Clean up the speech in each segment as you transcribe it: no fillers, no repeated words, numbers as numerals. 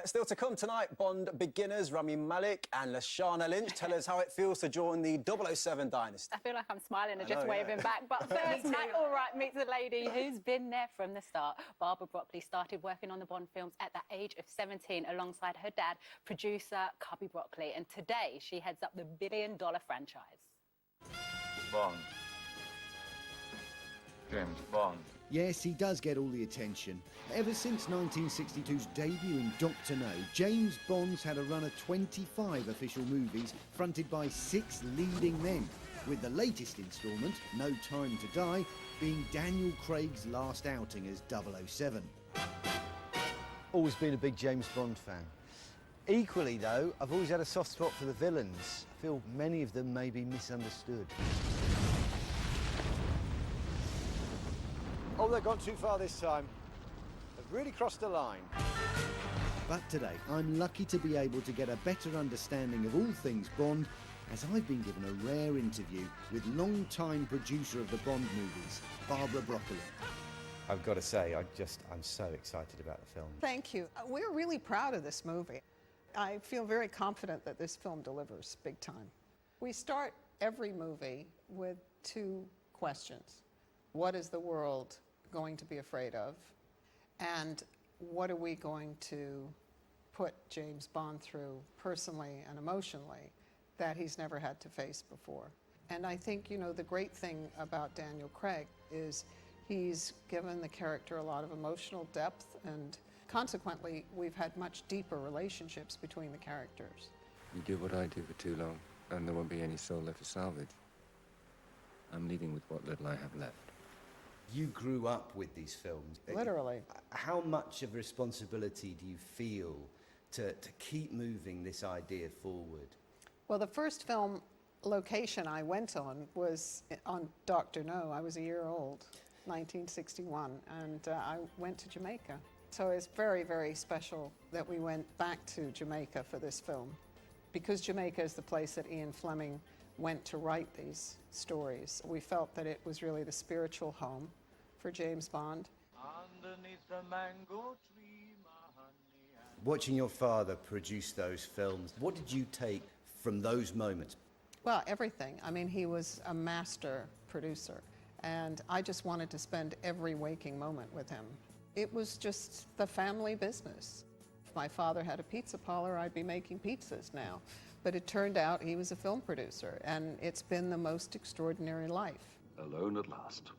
Still to come tonight, Bond beginners Rami, Malek and Lashana Lynch tell us how it feels to join the 007 dynasty. I feel like I'm smiling and just waving back. But first, Matt Allwright meets a lady who's been there from the start. Barbara Broccoli started working on the Bond films at the age of 17 alongside her dad, producer Cubby Broccoli. And today, she heads up the billion-dollar franchise. Bond. James Bond. Yes, he does get all the attention. Ever since 1962's debut in Dr. No, James Bond's had a run of 25 official movies fronted by 6 leading men, with the latest instalment, No Time to Die, being Daniel Craig's last outing as 007. Always been a big James Bond fan. Equally, though, I've always had a soft spot for the villains. I feel many of them may be misunderstood. Oh, they've gone too far this time. They've really crossed the line. But today, I'm lucky to be able to get a better understanding of all things Bond, as I've been given a rare interview with long-time producer of the Bond movies, Barbara Broccoli. I've got to say, I'm so excited about the film. Thank you. We're really proud of this movie. I feel very confident that this film delivers big time. We start every movie with 2 questions. What is the world going to be afraid of? And what are we going to put James Bond through personally and emotionally that he's never had to face before? And I think, you know, the great thing about Daniel Craig is he's given the character a lot of emotional depth, and consequently, we've had much deeper relationships between the characters. You do what I do for too long, and there won't be any soul left to salvage. I'm leaving with what little I have left. You grew up with these films. Literally. How much of a responsibility do you feel to keep moving this idea forward? Well, the first film location I went on was on Dr. No. I was a year old, 1961, and I went to Jamaica. So it's very, very special that we went back to Jamaica for this film, because Jamaica is the place that Ian Fleming went to write these stories. We felt that it was really the spiritual home for James Bond. Underneath the mango tree, my honey. Watching your father produce those films, what did you take from those moments? Well, everything. I mean, he was a master producer, and I just wanted to spend every waking moment with him. It was just the family business. If my father had a pizza parlor, I'd be making pizzas now. But it turned out he was a film producer, and it's been the most extraordinary life. Alone at last.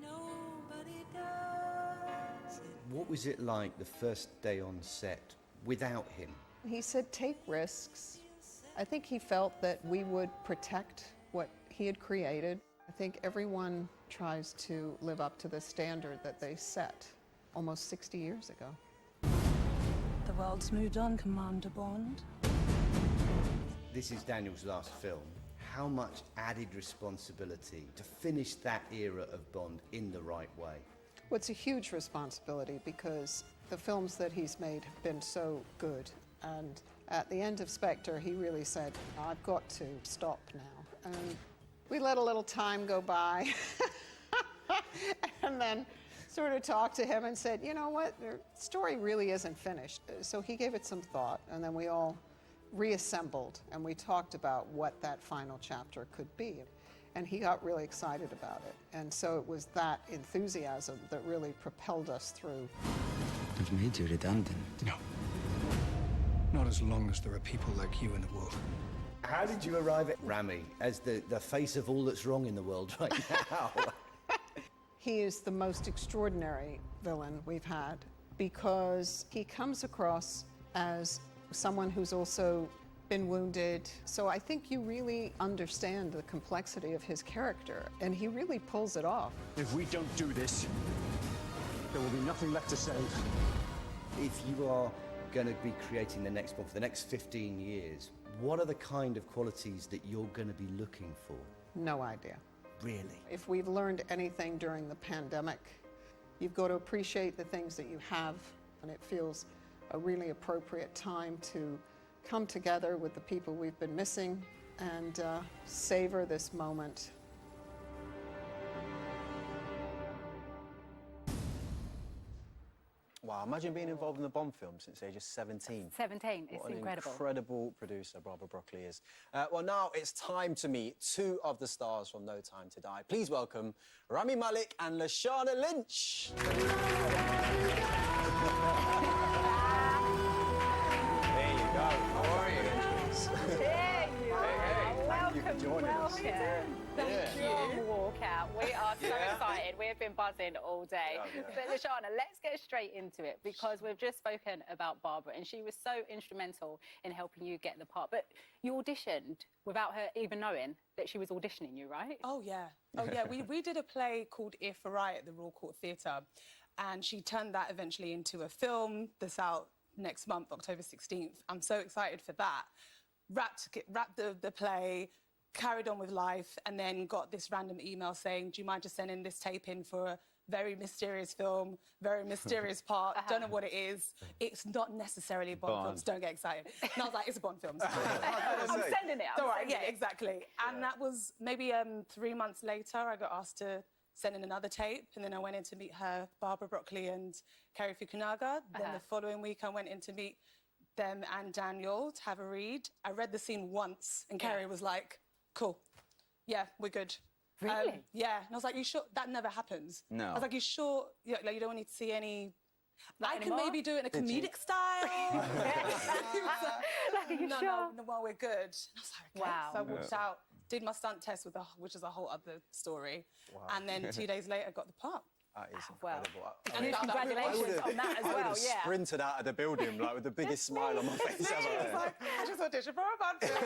Nobody does it. What was it like the first day on set without him? He said, take risks. I think he felt that we would protect what he had created. I think everyone tries to live up to the standard that they set almost 60 years ago. The world's moved on, Commander Bond. This is Daniel's last film. How much added responsibility to finish that era of Bond in the right way? Well, it's a huge responsibility because the films that he's made have been so good. And at the end of Spectre, he really said, I've got to stop now. And we let a little time go by and then sort of talked to him and said, you know what, the story really isn't finished. So he gave it some thought, and then we all reassembled and we talked about what that final chapter could be. And he got really excited about it. And so it was that enthusiasm that really propelled us through. I've made you redundant. No. Not as long as there are people like you in the world. How did you arrive at Rami as the face of all that's wrong in the world right now? He is the most extraordinary villain we've had because he comes across as someone who's also been wounded. So I think you really understand the complexity of his character, and he really pulls it off. If we don't do this, there will be nothing left to save. If you are going to be creating the next one for the next 15 years, what are the kind of qualities that you're going to be looking for? No idea. Really? If we've learned anything during the pandemic, you've got to appreciate the things that you have, and it feels a really appropriate time to come together with the people we've been missing and savor this moment. Wow. Wow, imagine being involved in the Bond film since the age of 17. 17, it's What an incredible. incredible producer Barbara Broccoli is. Well, now it's time to meet two of the stars from No Time to Die. Please welcome Rami Malek and Lashana Lynch. There you go. How are you? There you are. Thank you for joining us. Thank you. Walkout. We are so excited. We have been buzzing all day. But Lashana, let's get straight into it because we've just spoken about Barbara and she was so instrumental in helping you get the part. But you auditioned without her even knowing that she was auditioning you, right? Oh, yeah. Oh, yeah. We did a play called Ear for Riot at the Royal Court Theatre, and she turned that eventually into a film that's out next month, October 16th. I'm so excited for that. Wrapped the play, carried on with life, and then got this random email saying, do you mind just sending this tape in for a very mysterious film, very mysterious part, don't know what it is. It's not necessarily a Bond film, so don't get excited. And I was like, it's a Bond film. I'm sending it. All right, yeah, exactly. And that was maybe 3 months later, I got asked to send in another tape, and then I went in to meet her, Barbara Broccoli and Kerry Fukunaga. Then the following week, I went in to meet them and Daniel to have a read. I read the scene once, and Kerry was like, cool. Yeah, we're good. Really? Yeah. And I was like, you sure? That never happens. No. I was like, you sure? Yeah, like, you don't need to see any... I can anymore? maybe do it in a comedic style. Like, are you no, sure? no, we're good. And I was like, okay. Wow. So I walked out, did my stunt test, which is a whole other story. Wow. And then 2 days later, got the part. That is Well, incredible. and congratulations on that as I would well, have yeah. sprinted out of the building like with the biggest smile on my face I was ever. like, I just auditioned for a Bond film.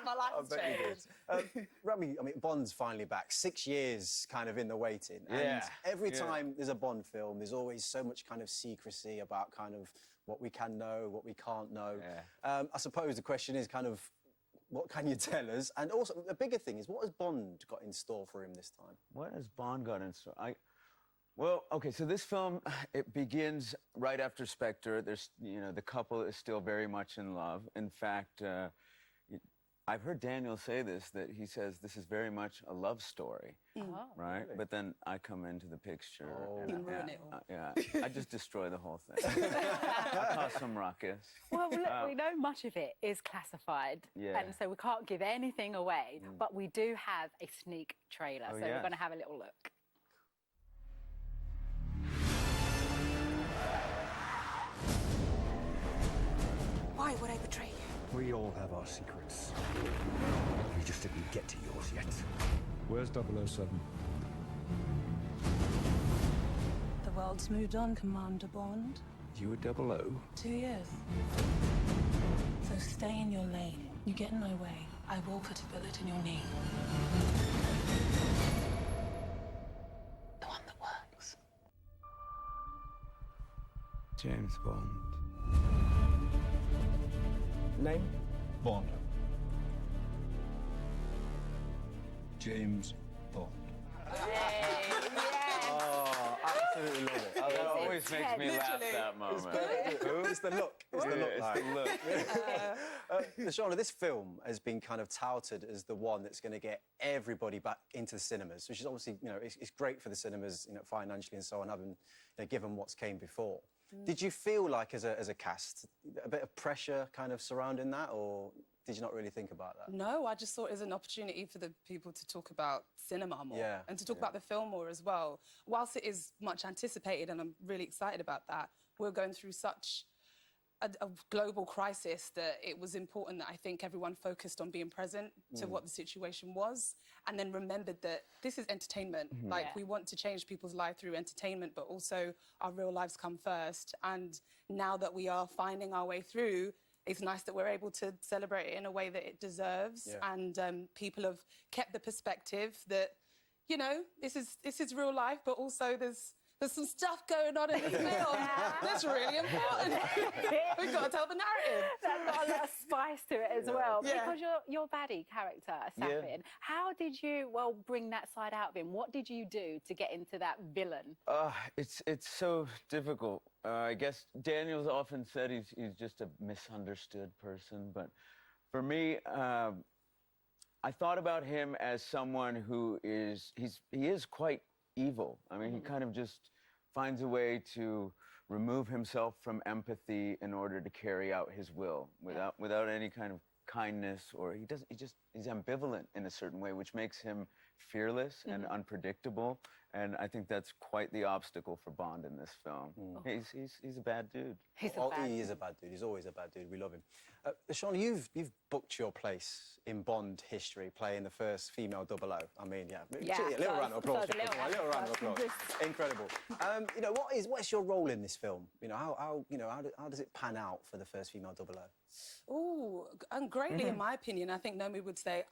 My life has bet you changed. did. Rami, I mean, Bond's finally back. 6 years kind of in the waiting. And every time there's a Bond film, there's always so much kind of secrecy about kind of what we can know, what we can't know. I suppose the question is kind of, what can you tell us? And also, a bigger thing is, what has Bond got in store for him this time? What has Bond got in store? Well, okay, so this film, it begins right after Spectre. There's, the couple is still very much in love. In fact, I've heard Daniel say this, that he says this is very much a love story, right? Really? But then I come into the picture. You ruin it all. I just destroy the whole thing. I cause some ruckus. Well, look, we know much of it is classified, and so we can't give anything away, but we do have a sneak trailer, so we're going to have a little look. Why would I betray you? We all have our secrets. You just didn't get to yours yet. Where's 007? The world's moved on, Commander Bond. You were 00? 2 years. So stay in your lane. You get in my way, I will put a bullet in your knee. The one that works. James Bond. Name? Bond. James Bond. Oh, absolutely love it. That always makes me laugh, Literally. that moment. It's the look. It's the look. It's the look. Lashana, this film has been kind of touted as the one that's going to get everybody back into the cinemas, which is obviously, it's great for the cinemas, financially and so on, having, given what's came before. Did you feel like, as a cast, a bit of pressure kind of surrounding that, or did you not really think about that? No, I just thought it was an opportunity for the people to talk about cinema more and to talk about the film more as well. Whilst it is much anticipated, and I'm really excited about that, we're going through such a global crisis that it was important that I think everyone focused on being present to what the situation was, and then remembered that this is entertainment. Like, we want to change people's lives through entertainment, but also our real lives come first. And now that we are finding our way through, it's nice that we're able to celebrate it in a way that it deserves. And people have kept the perspective that, this is real life, but also there's some stuff going on in the film that's really important. We've got to tell the narrative. That's got a lot of spice to it as well. Yeah. Because your baddie character, Safin, how did you, bring that side out of him? What did you do to get into that villain? It's so difficult. I guess Daniel's often said he's just a misunderstood person, but for me, I thought about him as someone who he is quite evil. I mean, he kind of just finds a way to remove himself from empathy in order to carry out his will without any kind of kindness, or he's ambivalent in a certain way, which makes him fearless and unpredictable. And I think that's quite the obstacle for Bond in this film. He's a bad dude. He is a bad dude. He's always a bad dude. We love him. Lashana, you've booked your place in Bond history, playing the first female 007. I mean, a little round of applause. A little round of applause. Incredible. You know, what's your role in this film? You know, how does it pan out for the first female 007? Oh, and greatly, in my opinion. I think Naomi would say,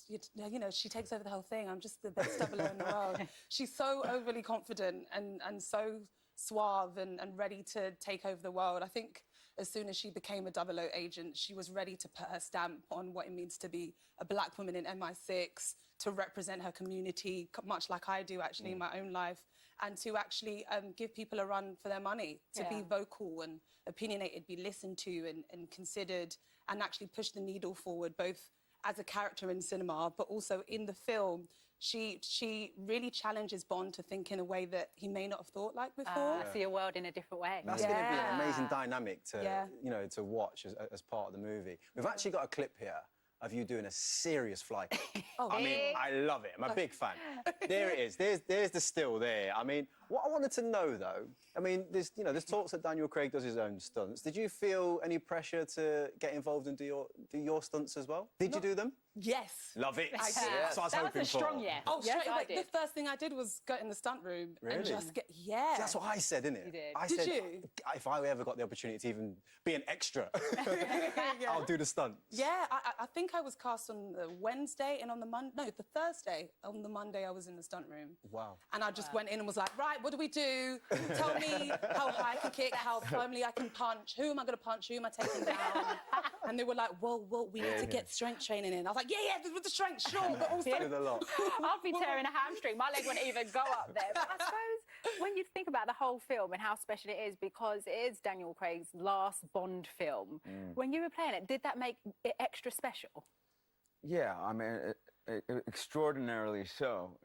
you know, she takes over the whole thing. I'm just the best 007 in the world. She's so overly confident and so suave and ready to take over the world. I think as soon as she became a 00 agent, she was ready to put her stamp on what it means to be a black woman in MI6, to represent her community, much like I do, actually, in my own life, and to actually give people a run for their money, to be vocal and opinionated, be listened to and considered, and actually push the needle forward, both as a character in cinema, but also in the film. She really challenges Bond to think in a way that he may not have thought like before. See a world in a different way. That's going to be an amazing dynamic to, you know, to watch as part of the movie. We've actually got a clip here of you doing a serious fly kick. I mean, I love it. I'm a big fan. There it is. There's the still there. I mean, what I wanted to know, though, I mean, there's talks that Daniel Craig does his own stunts. Did you feel any pressure to get involved and do your stunts as well? Did you do them? Yes. Love it. I did. That's what I was hoping for. That was a strong yes. Oh, yes, straight away. The first thing I did was go in the stunt room and just get, That's what I said, innit? You did. I did said, you? If I ever got the opportunity to even be an extra, I'll do the stunts. Yeah, I think I was cast on the Wednesday and on the the Thursday. On the Monday, I was in the stunt room. Wow. And I just went in and was like, right, what do we do? Tell me how high I can kick, how firmly I can punch. Who am I going to punch? Who am I taking down? And they were like, well, we need to get strength training in. I was like, yeah, with the strength, sure, but also... I'll be tearing a hamstring. My leg wouldn't even go up there. But I suppose when you think about the whole film and how special it is, because it is Daniel Craig's last Bond film, when you were playing it, did that make it extra special? Yeah, I mean, extraordinarily so.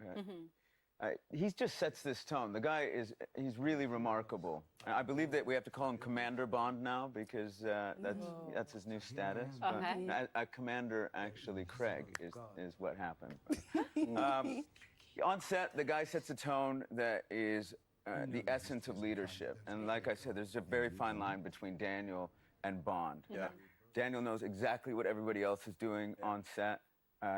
He just sets this tone. The guy he's really remarkable. I believe that we have to call him Commander Bond now because that's his new status. But Commander, actually, Craig is what happened. On set, the guy sets a tone that is the essence of leadership. And like I said, there's a very fine line between Daniel and Bond. Daniel knows exactly what everybody else is doing on set.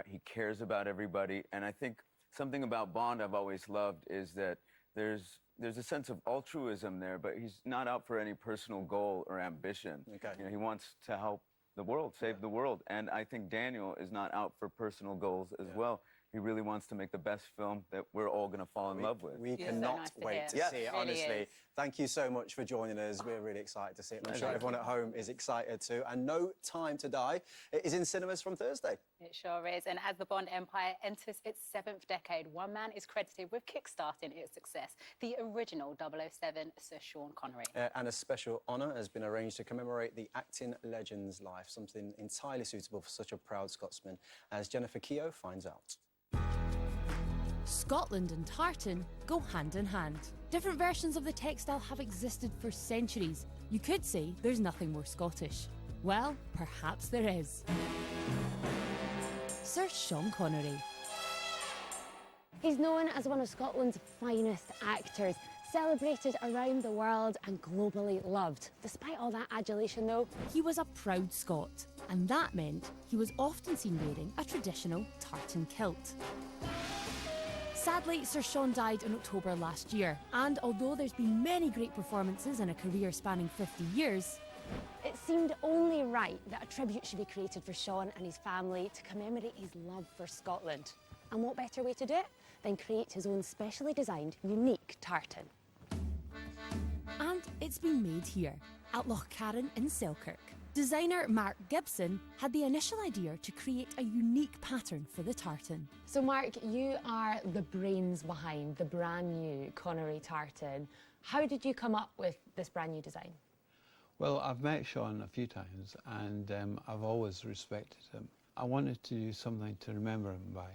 He cares about everybody. And I think something about Bond I've always loved is that there's a sense of altruism there, but he's not out for any personal goal or ambition. You know, he wants to help the world, save the world. And I think Daniel is not out for personal goals as well. He really wants to make the best film that we're all going to fall in love with. We cannot wait to see it, honestly. Thank you so much for joining us. We're really excited to see it. I'm sure everyone at home is excited too. And No Time to Die is in cinemas from Thursday. It sure is. And as the Bond empire enters its 7th decade, one man is credited with kickstarting its success, the original 007, Sir Sean Connery. And a special honour has been arranged to commemorate the acting legend's life, something entirely suitable for such a proud Scotsman, as Jennifer Keogh finds out. Scotland and tartan go hand in hand. Different versions of the textile have existed for centuries. You could say there's nothing more Scottish. Well, perhaps there is. Sir Sean Connery. He's known as one of Scotland's finest actors, celebrated around the world and globally loved. Despite all that adulation, though, he was a proud Scot, and that meant he was often seen wearing a traditional tartan kilt. Sadly, Sir Sean died in October last year, and although there's been many great performances in a career spanning 50 years, it seemed only right that a tribute should be created for Sean and his family to commemorate his love for Scotland. And what better way to do it than create his own specially designed, unique tartan? And it's been made here, at Loch Carron in Selkirk. Designer Mark Gibson had the initial idea to create a unique pattern for the tartan. So Mark, you are the brains behind the brand new Connery tartan. How did you come up with this brand new design? Well, I've met Sean a few times and I've always respected him. I wanted to do something to remember him by.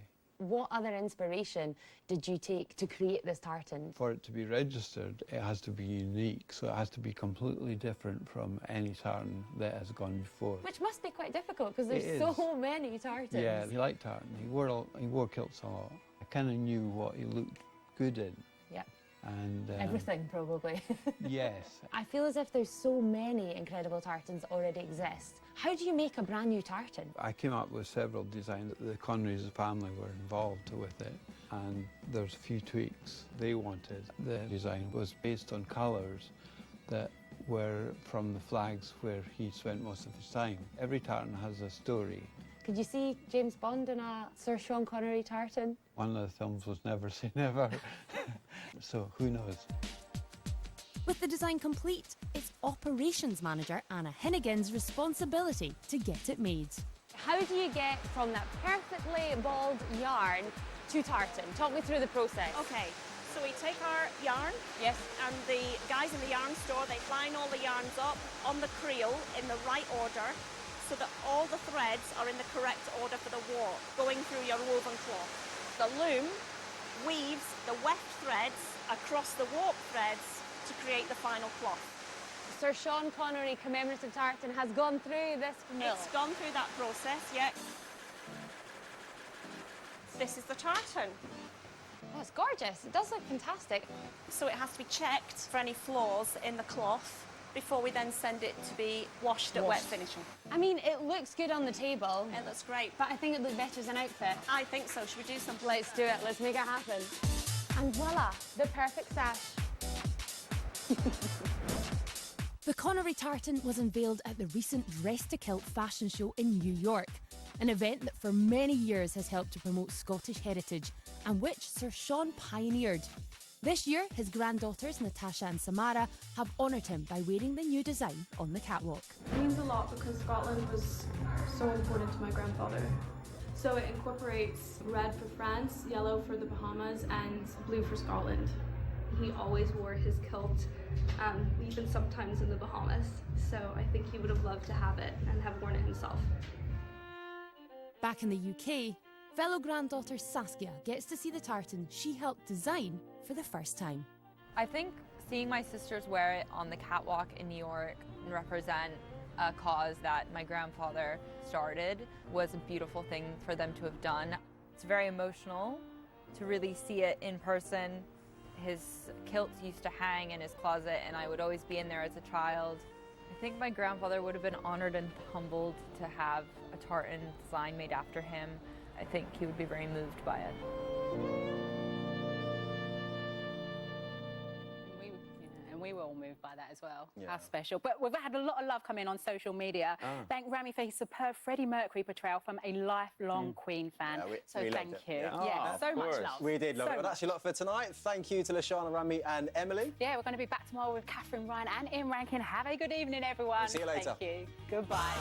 What other inspiration did you take to create this tartan? For it to be registered, it has to be unique, so it has to be completely different from any tartan that has gone before. Which must be quite difficult, because there's so many tartans. Yeah, he liked tartan. He wore kilts a lot. I kind of knew what he looked good in. Yeah. And everything, probably. Yes. I feel as if there's so many incredible tartans that already exist. How do you make a brand new tartan? I came up with several designs. The Connerys family were involved with it, and there's a few tweaks they wanted. The design was based on colours that were from the flags where he spent most of his time. Every tartan has a story. Could you see James Bond in a Sir Sean Connery tartan? One of the films was Never Say Never, so who knows? With the design complete, it's operations manager Anna Hinnigan's responsibility to get it made. How do you get from that perfectly balled yarn to tartan? Talk me through the process. Okay, so we take our yarn. Yes. And the guys in the yarn store, they line all the yarns up on the creel in the right order, so that all the threads are in the correct order for the warp, going through your woven cloth. The loom weaves the weft threads across the warp threads to create the final cloth. Sir Sean Connery commemorative tartan has gone through this mill. It's gone through that process, yeah. This is the tartan. Oh, it's gorgeous. It does look fantastic. So it has to be checked for any flaws in the cloth before we then send it to be washed at wet finishing. I mean, it looks good on the table. It looks great. But I think it looks better as an outfit. I think so. Should we do something? Let's do it. Let's make it happen. And voila, the perfect sash. The Connery tartan was unveiled at the recent Dress to Kilt fashion show in New York, an event that for many years has helped to promote Scottish heritage and which Sir Sean pioneered. This year, his granddaughters, Natasha and Samara, have honoured him by wearing the new design on the catwalk. It means a lot because Scotland was so important to my grandfather. So it incorporates red for France, yellow for the Bahamas, and blue for Scotland. He always wore his kilt, even sometimes in the Bahamas. So I think he would have loved to have it and have worn it himself. Back in the UK, fellow granddaughter Saskia gets to see the tartan she helped design for the first time. I think seeing my sisters wear it on the catwalk in New York and represent a cause that my grandfather started was a beautiful thing for them to have done. It's very emotional to really see it in person. His kilts used to hang in his closet and I would always be in there as a child. I think my grandfather would have been honored and humbled to have a tartan design made after him. I think he would be very moved by it. We were all moved by that as well. Yeah. How special. But we've had a lot of love come in on social media. Thank Rami for his superb Freddie Mercury portrayal from a lifelong Queen fan. Yeah, we thank you. Yeah, so much love. We did love it. Well, that's your lot for tonight. Thank you to Lashana, Rami and Emily. Yeah, we're going to be back tomorrow with Catherine Ryan and Ian Rankin. Have a good evening, everyone. See you later. Thank you. Goodbye.